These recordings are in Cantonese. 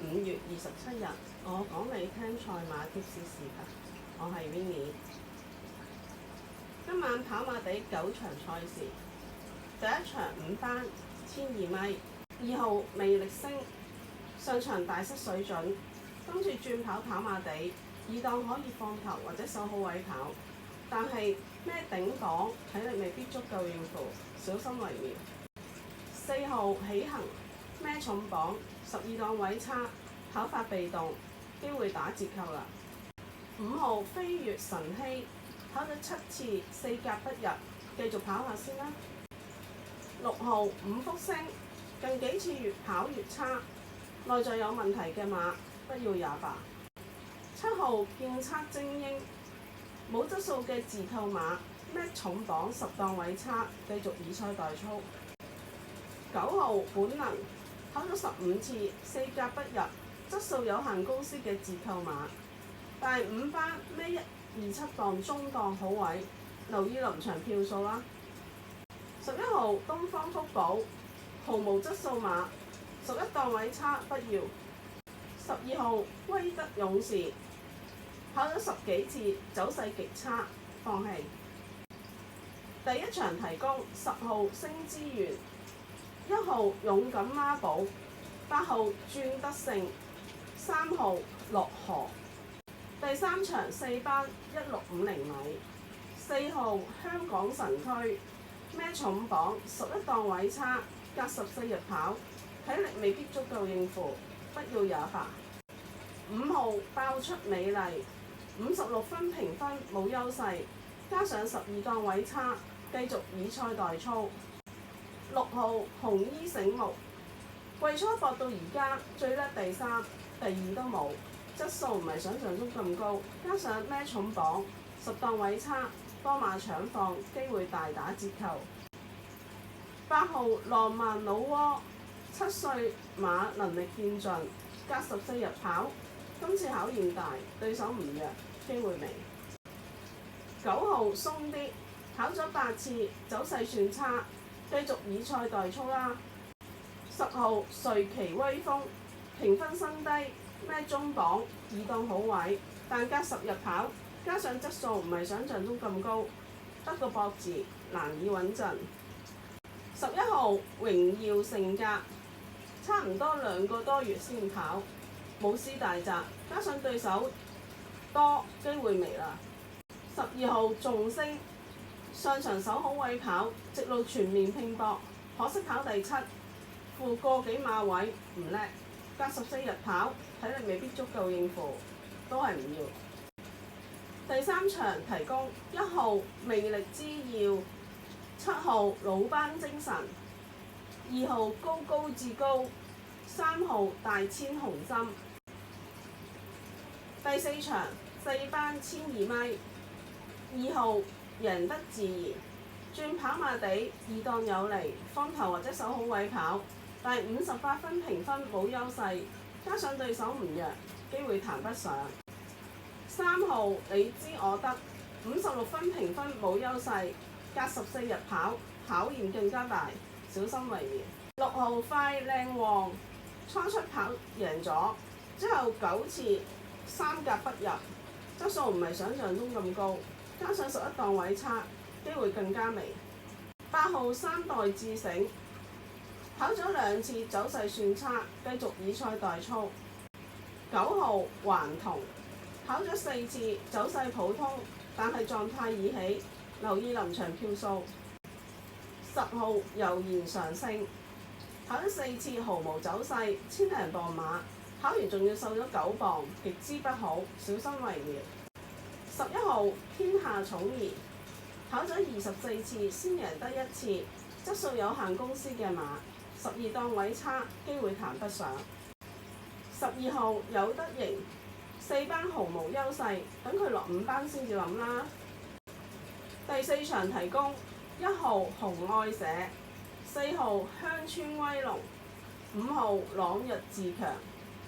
5月27日，我講你聽賽馬貼士視頻，我係 Winnie。今晚跑馬地9場賽事，第一場5班1200米，2號魅力星上場大失水準，今次轉跑馬地2檔可以放頭或者守好位跑，但係咩頂檔體力未必足夠應付，小心為妙。4號起行咩重磅12檔位差，跑法被動，機會打折扣啦。5號飛躍晨曦跑咗7次4甲不入，繼續跑下先啦。6號五福星近幾次越跑越差，內在有問題嘅馬不要也罷。7號建測精英冇質素嘅自購馬咩重磅10檔位差，繼續以賽代操。9號本能跑咗15次4甲不入，質素有限公司嘅自購馬。第5班咩127檔中檔好位，留意臨場票數啦。11號東方福寶毫無質素馬，11檔位差不要。12號威德勇士跑咗10幾次，走勢極差，放棄。第一場提供10號星之源，1號勇敢孖寶，8號轉得勝，3號落河。第3場4班1650米，4號香港神區咩重磅11檔位差，隔14日跑，體力未必足夠應付，不要也罷。5號爆出美麗56分評分冇優勢，加上12檔位差，繼續以賽代操。6號紅衣醒目季初搏到而家最叻第3、第2都冇，質素唔係想象中咁高，加上咩重磅10檔位差，多馬搶放，機會大打折扣。8號浪漫老窩7歲馬能力見盡，隔14日跑，今次考驗大，對手唔弱，機會微。9號鬆啲跑咗8次，走勢算差，繼續以賽代操啦。10號瑞奇威風評分新低咩中磅2檔好位，但隔10日跑，加上質素唔係想象中咁高，得個博字，難以穩陣。11號榮耀盛格差唔多2個多月先跑，冇師大閘，加上對手多，機會微啦。12號眾星上場守好位跑，直路全面拼搏，可惜跑第7，負個幾馬位唔叻，隔14日跑，體力未必足夠應付，都係唔要。第3場提供1號魅力之耀，7號老班精神，2號高高至高，3號大千紅針。第4場4班1200米，2號贏得自然轉跑馬地2檔有利，放頭或者守好位跑，但58分評分冇優勢，加上對手唔弱，機會談不上。3號你知我得56分評分冇優勢，隔14日跑，考驗更加大，小心為妙。6號快靚旺初出跑贏咗，之後9次3甲不入，質素唔係想象中咁高，加上11檔位差，機會更加微。8號3代智醒跑咗2次，走勢算差，繼續以賽代操。9號環同跑咗4次，走勢普通，但係狀態已起，留意臨場票數。10號悠然上升跑咗4次，毫無走勢，1000零磅馬，跑完仲要瘦咗9磅，極之不好，小心為妙。11號天下寵兒跑咗24次，先贏得1次，質素有限公司嘅馬，12檔位差，機會談不上。12號有得贏4班毫無優勢，等佢落5班先至諗啦。第4場提供1號紅愛社，4號鄉村威龍，5號朗日自強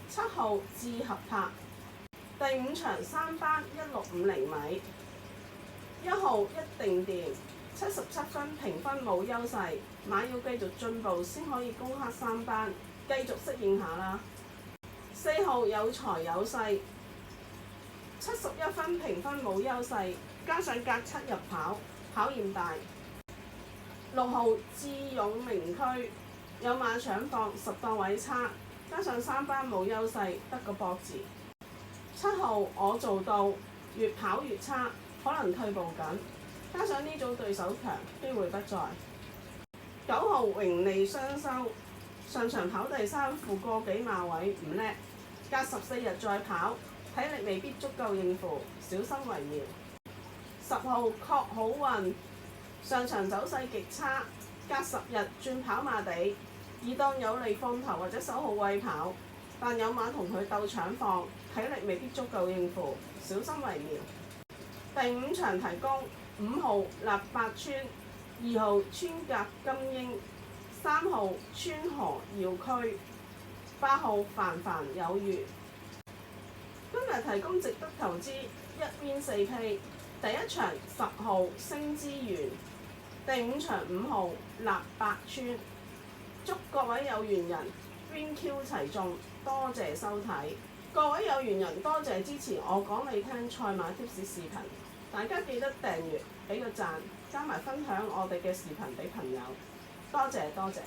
，7號智合拍。第5場3班1650米，1號一定掂77分評分冇優勢，馬要繼續進步先可以攻克3班，繼續適應下啦。4號有財有勢，71分評分冇優勢，加上隔7入跑，考驗大。6號智勇名區，有馬搶放，10檔位差，加上3班冇優勢，得個博字。7號我做到，越跑越差，可能退步緊，加上呢組對手強，機會不在。9號榮利雙收，上場跑第3，負個幾馬位唔叻，隔14日再跑，體力未必足夠應付，小心為妙。10號確好運，上場走勢極差，隔10日轉跑馬地，2檔有利放頭或者守號位跑，但有馬同佢鬥搶放，體力未必足夠應付，小心為妙。第5場提供5號立百川，2號川甲金鷹，3號川河耀區，8號凡凡有餘。今日提供值得投資1 Win 4 P。第1場10號星之源，第5場5號立百川。祝各位有緣人 Win Q 齊中，多謝收睇。各位有緣人，多謝支持我講你聽賽馬貼士視頻，大家記得訂閱，俾個讚，加埋分享我哋嘅視頻俾朋友，多謝多謝。